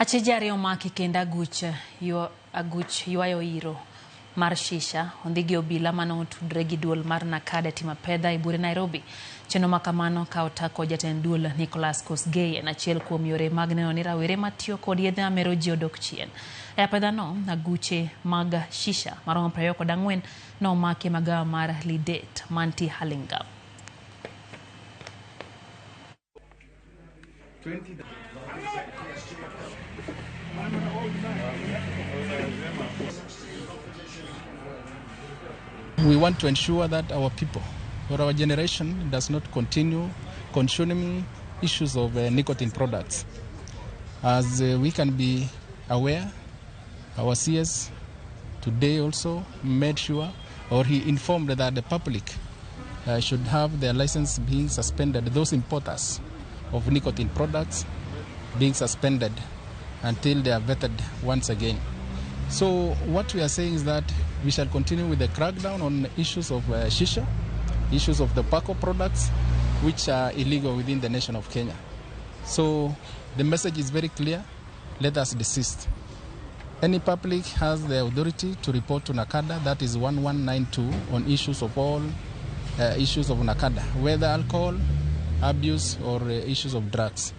Achije omaki kendo aguch ywayo iro mar Shisha ondhigi obila mano tudre gi duol mar nakada tim apedha e bure Nairobi. Chenro makamano ka otako jatend duol Nicholas Kosgei en achiel kuom yore mag neno ni rawere matiyo kod yedhe mamero ji odok chien. E apedha no, aguche mag Shisha maromo 24 no omaki magawa mar Lidet manti Halingam. We want to ensure that our people or our generation does not continue consuming issues of nicotine products. As we can be aware, our CS today also made sure, or he informed that the public should have their license being suspended, those importers of nicotine products being suspended until they are vetted once again. So what we are saying is that we shall continue with the crackdown on issues of Shisha, issues of the tobacco products which are illegal within the nation of Kenya. So the message is very clear: let us desist. Any public has the authority to report to NACADA, that is 1192, on issues of all issues of NACADA, whether alcohol abuse or issues of drugs.